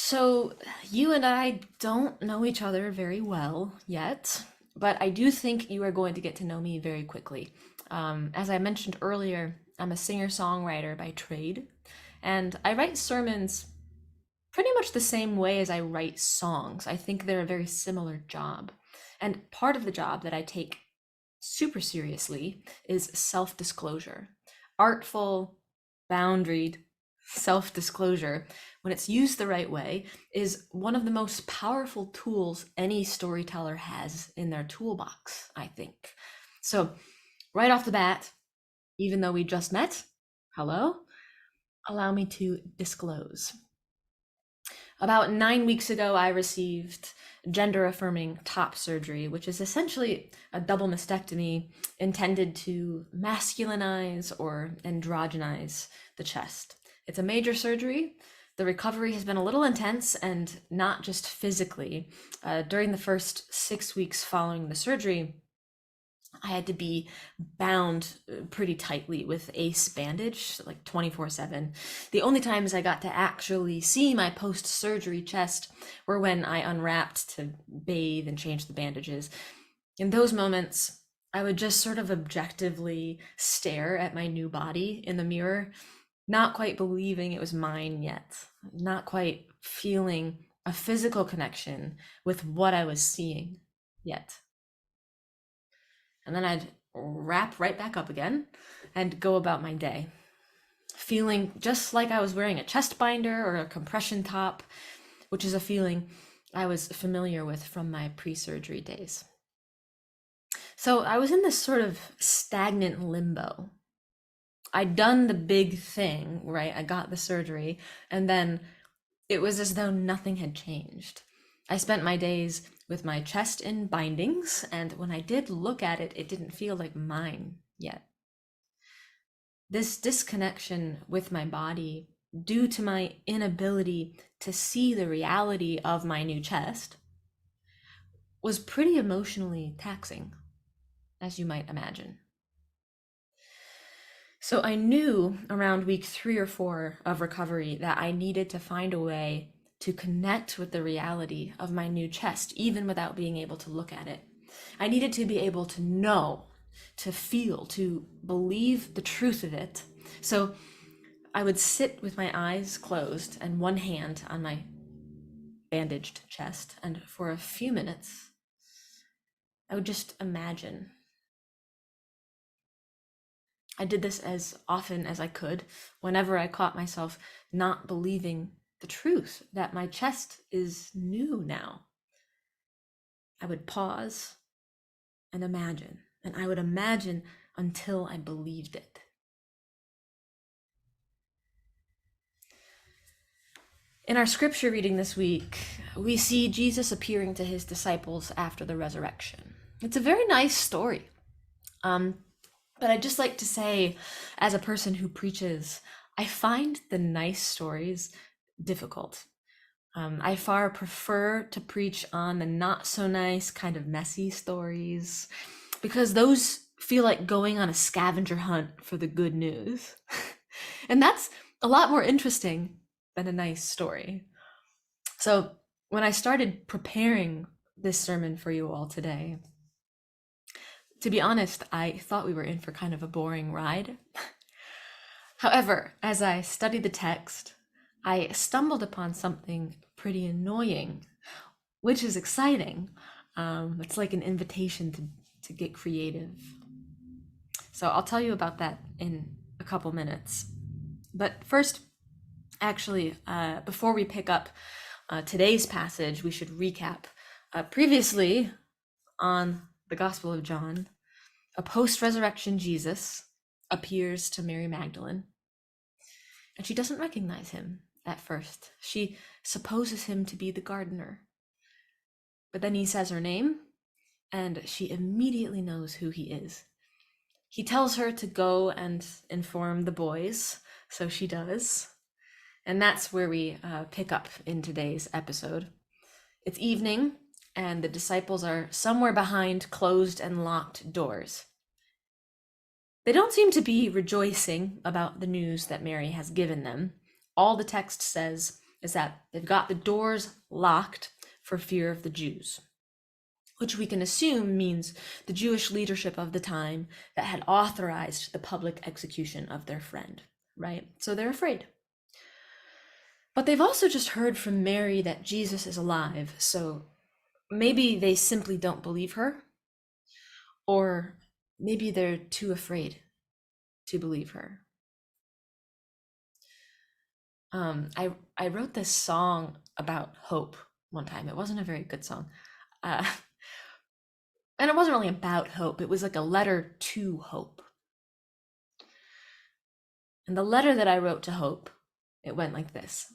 So, you and I don't know each other very well yet, but I do think you are going to get to know me very quickly. As I mentioned earlier, I'm a singer-songwriter by trade, and I write sermons pretty much the same way as I write songs. I think they're a very similar job. And part of the job that I take super seriously is self disclosure. Artful, boundaried self disclosure, when it's used the right way, is one of the most powerful tools any storyteller has in their toolbox, I think. So, right off the bat, even though we just met, hello, allow me to disclose. About 9 weeks ago, I received gender affirming top surgery, which is essentially a double mastectomy intended to masculinize or androgynize the chest. It's a major surgery. The recovery has been a little intense, and not just physically. During the first 6 weeks following the surgery, I had to be bound pretty tightly with ACE bandage, like 24/7. The only times I got to actually see my post surgery chest were when I unwrapped to bathe and change the bandages. In those moments, I would just sort of objectively stare at my new body in the mirror, not quite believing it was mine yet, not quite feeling a physical connection with what I was seeing yet. And then I'd wrap right back up again and go about my day, feeling just like I was wearing a chest binder or a compression top, which is a feeling I was familiar with from my pre surgery days. So I was in this sort of stagnant limbo. I'd done the big thing, right? I got the surgery, and then it was as though nothing had changed. I spent my days with my chest in bindings, and when I did look at it, it didn't feel like mine yet. This disconnection with my body, due to my inability to see the reality of my new chest, was pretty emotionally taxing, as you might imagine. So I knew around week 3 or 4 of recovery that I needed to find a way to connect with the reality of my new chest, even without being able to look at it. I needed to be able to know, to feel, to believe the truth of it. So I would sit with my eyes closed and one hand on my bandaged chest, and for a few minutes, I would just imagine. I did this as often as I could whenever I caught myself not believing the truth that my chest is new now. I would pause and imagine, and I would imagine until I believed it. In our scripture reading this week, we see Jesus appearing to his disciples after the resurrection. It's a very nice story. But I'd just like to say, as a person who preaches, I find the nice stories difficult. I far prefer to preach on the not so nice, kind of messy stories, because those feel like going on a scavenger hunt for the good news. And that's a lot more interesting than a nice story. So when I started preparing this sermon for you all today, to be honest, I thought we were in for kind of a boring ride. However, as I studied the text, I stumbled upon something pretty annoying, which is exciting. It's like an invitation to get creative. So I'll tell you about that in a couple minutes. But first, actually, before we pick up today's passage, we should recap. Previously on the Gospel of John, a post-resurrection Jesus appears to Mary Magdalene, and she doesn't recognize him at first. She supposes him to be the gardener. But then he says her name, and she immediately knows who he is. He tells her to go and inform the boys, so she does. And that's where we pick up in today's episode. It's evening, and the disciples are somewhere behind closed and locked doors. They don't seem to be rejoicing about the news that Mary has given them. All the text says is that they've got the doors locked for fear of the Jews, which we can assume means the Jewish leadership of the time that had authorized the public execution of their friend, right? So they're afraid. But they've also just heard from Mary that Jesus is alive, so maybe they simply don't believe her, or maybe they're too afraid to believe her. I wrote this song about hope one time. It wasn't a very good song. Uh, and it wasn't really about hope. It was like a letter to hope. And the letter that I wrote to hope, it went like this.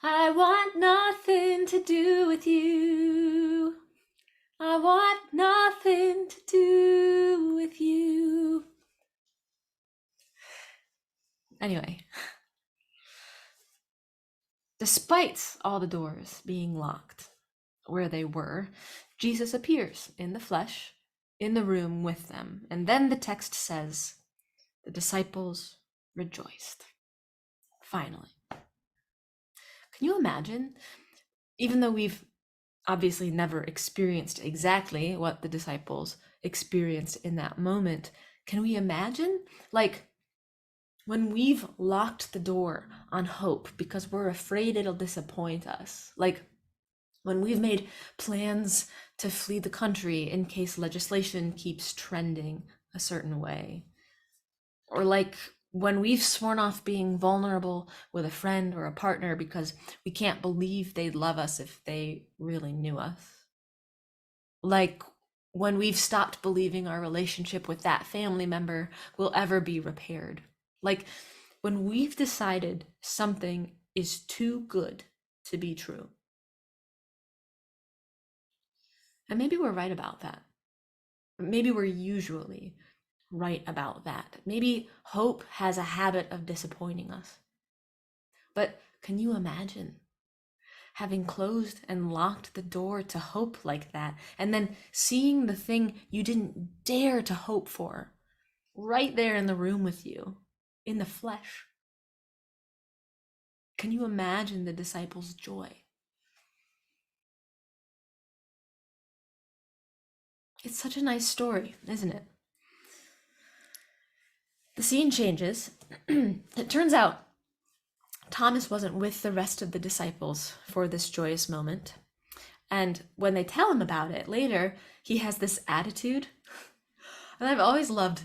I want nothing to do with you. I want nothing to do with you. Anyway, despite all the doors being locked where they were, Jesus appears in the flesh in the room with them. And then the text says, the disciples rejoiced. Finally. Can you imagine? Even though we've obviously never experienced exactly what the disciples experienced in that moment, can we imagine? Like, when we've locked the door on hope because we're afraid it'll disappoint us, like when we've made plans to flee the country in case legislation keeps trending a certain way, or like when we've sworn off being vulnerable with a friend or a partner because we can't believe they'd love us if they really knew us, like when we've stopped believing our relationship with that family member will ever be repaired, like when we've decided something is too good to be true. And maybe we're right about that. Maybe we're usually right about that. Maybe hope has a habit of disappointing us. But can you imagine having closed and locked the door to hope like that, and then seeing the thing you didn't dare to hope for right there in the room with you, in the flesh? Can you imagine the disciples' joy? It's such a nice story, isn't it? The scene changes. It turns out Thomas wasn't with the rest of the disciples for this joyous moment. And when they tell him about it later, he has this attitude. And I've always loved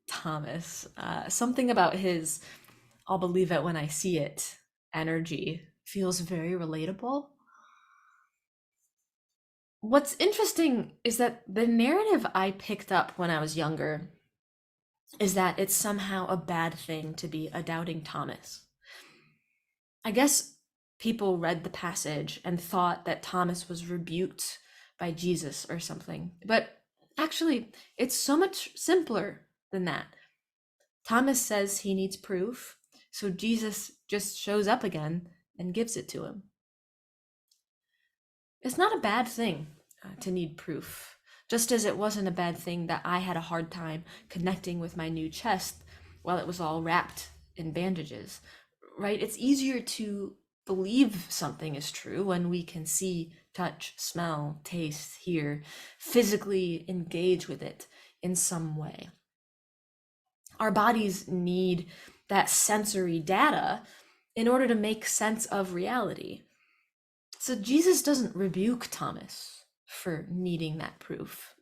Thomas. Something about his "I'll believe it when I see it" energy feels very relatable. What's interesting is that the narrative I picked up when I was younger is that it's somehow a bad thing to be a doubting Thomas. I guess people read the passage and thought that Thomas was rebuked by Jesus or something. But actually, it's so much simpler than that. Thomas says he needs proof, so Jesus just shows up again and gives it to him. It's not a bad thing to need proof, just as it wasn't a bad thing that I had a hard time connecting with my new chest while it was all wrapped in bandages, right? It's easier to believe something is true when we can see, touch, smell, taste, hear, physically engage with it in some way. Our bodies need that sensory data in order to make sense of reality. So Jesus doesn't rebuke Thomas for needing that proof.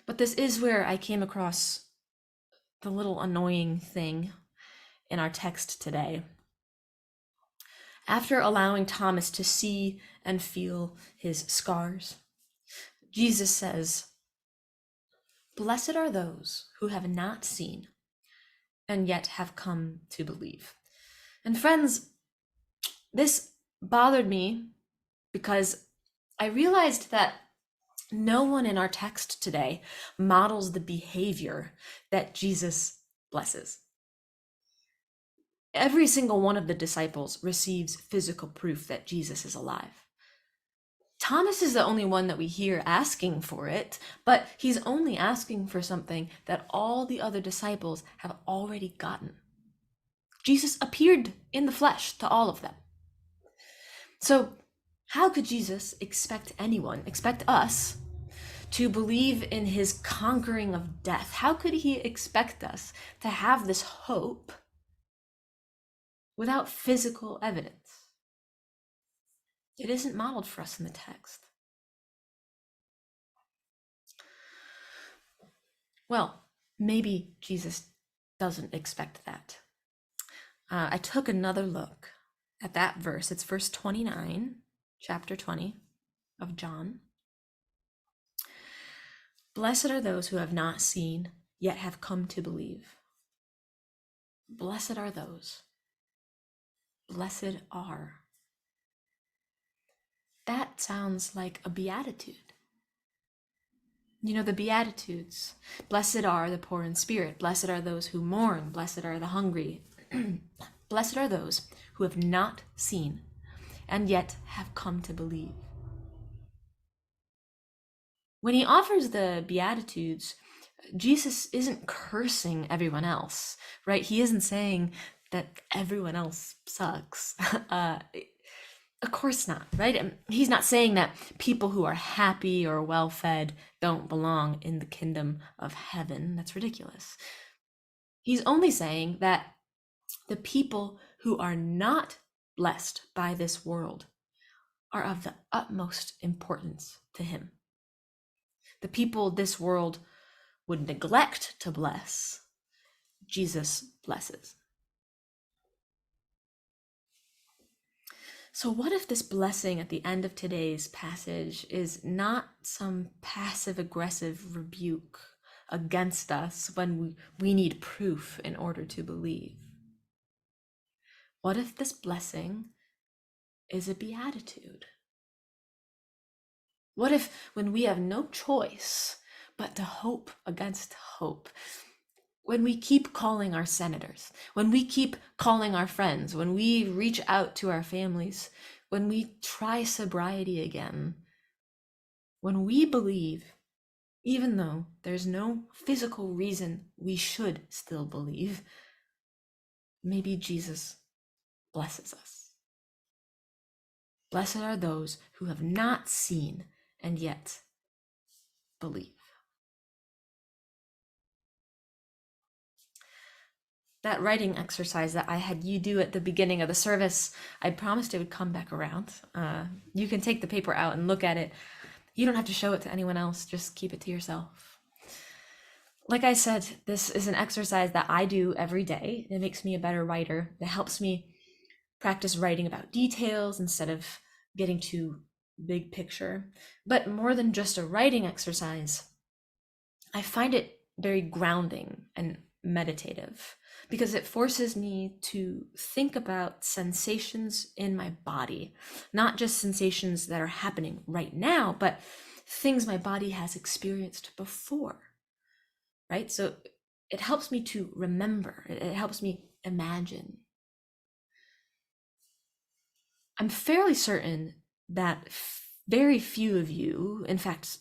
But this is where I came across the little annoying thing in our text today. After allowing Thomas to see and feel his scars, Jesus says, "Blessed are those who have not seen and yet have come to believe." And friends, this bothered me because I realized that no one in our text today models the behavior that Jesus blesses. Every single one of the disciples receives physical proof that Jesus is alive. Thomas is the only one that we hear asking for it, but he's only asking for something that all the other disciples have already gotten. Jesus appeared in the flesh to all of them. So, how could Jesus expect us, to believe in his conquering of death? How could he expect us to have this hope without physical evidence? It isn't modeled for us in the text. Well, maybe Jesus doesn't expect that. I took another look at that verse. It's verse 29, chapter 20 of John. Blessed are those who have not seen, yet have come to believe. Blessed are those. Blessed are. That sounds like a beatitude. You know, the Beatitudes. Blessed are the poor in spirit. Blessed are those who mourn. Blessed are the hungry. Blessed are those who have not seen and yet have come to believe. When he offers the Beatitudes, Jesus isn't cursing everyone else, right? He isn't saying that everyone else sucks. Of course not, right? He's not saying that people who are happy or well-fed don't belong in the kingdom of heaven. That's ridiculous. He's only saying that the people who are not blessed by this world are of the utmost importance to him. The people this world would neglect to bless, Jesus blesses. So what if this blessing at the end of today's passage is not some passive-aggressive rebuke against us when we need proof in order to believe? What if this blessing is a beatitude? What if, when we have no choice but to hope against hope, when we keep calling our senators, when we keep calling our friends, when we reach out to our families, when we try sobriety again, when we believe, even though there's no physical reason we should still believe, maybe Jesus blesses us. Blessed are those who have not seen and yet believe. That writing exercise that I had you do at the beginning of the service, I promised it would come back around. You can take the paper out and look at it. You don't have to show it to anyone else, just keep it to yourself. Like I said, this is an exercise that I do every day. It makes me a better writer. It helps me practice writing about details instead of getting too big picture. But more than just a writing exercise, I find it very grounding and meditative because it forces me to think about sensations in my body, not just sensations that are happening right now, but things my body has experienced before, right? So it helps me to remember, it helps me imagine. I'm fairly certain that very few of you, in fact,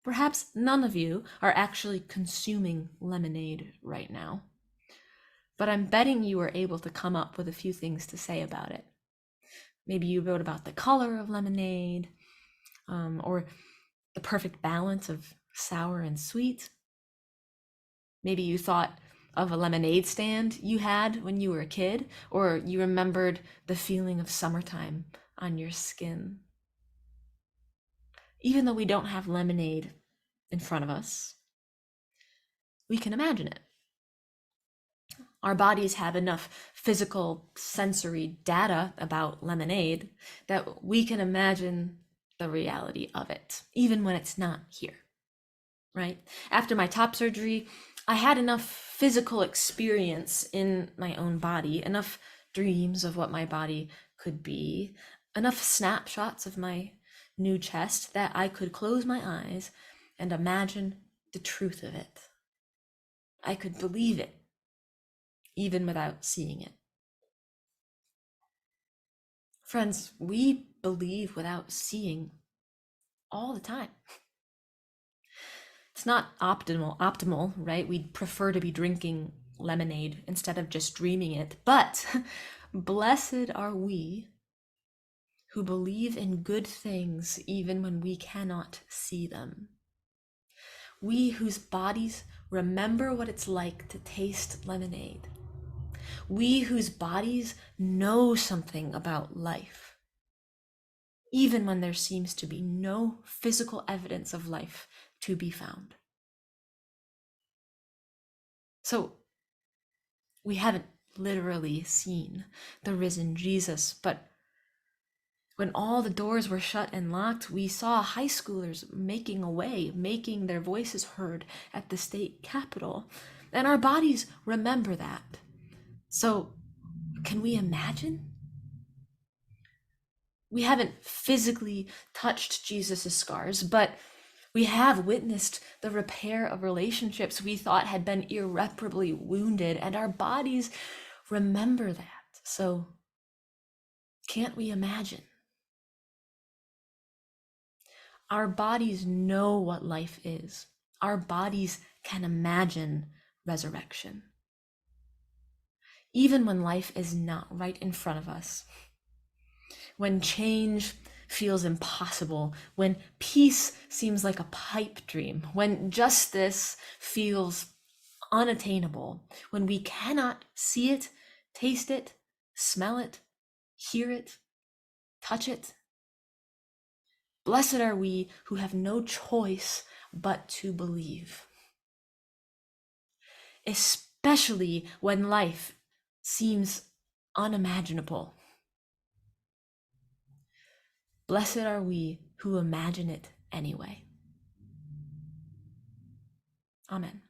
perhaps none of you, are actually consuming lemonade right now. But I'm betting you were able to come up with a few things to say about it. Maybe you wrote about the color of lemonade, or the perfect balance of sour and sweet. Maybe you thought of a lemonade stand you had when you were a kid, or you remembered the feeling of summertime on your skin. Even though we don't have lemonade in front of us, we can imagine it. Our bodies have enough physical sensory data about lemonade that we can imagine the reality of it, even when it's not here, right? After my top surgery, I had enough physical experience in my own body, enough dreams of what my body could be, enough snapshots of my new chest that I could close my eyes and imagine the truth of it. I could believe it, even without seeing it. Friends, we believe without seeing all the time. It's not optimal, right? We'd prefer to be drinking lemonade instead of just dreaming it. But blessed are we who believe in good things even when we cannot see them. We whose bodies remember what it's like to taste lemonade. We whose bodies know something about life, even when there seems to be no physical evidence of life to be found. So, we haven't literally seen the risen Jesus, but when all the doors were shut and locked, we saw high schoolers making a way, making their voices heard at the state capitol. And our bodies remember that. So, can we imagine? We haven't physically touched Jesus' scars, but we have witnessed the repair of relationships we thought had been irreparably wounded, and our bodies remember that. So, can't we imagine? Our bodies know what life is. Our bodies can imagine resurrection. Even when life is not right in front of us, when change feels impossible, when peace seems like a pipe dream, when justice feels unattainable, when we cannot see it, taste it, smell it, hear it, touch it. Blessed are we who have no choice but to believe, especially when life seems unimaginable. Blessed are we who imagine it anyway. Amen.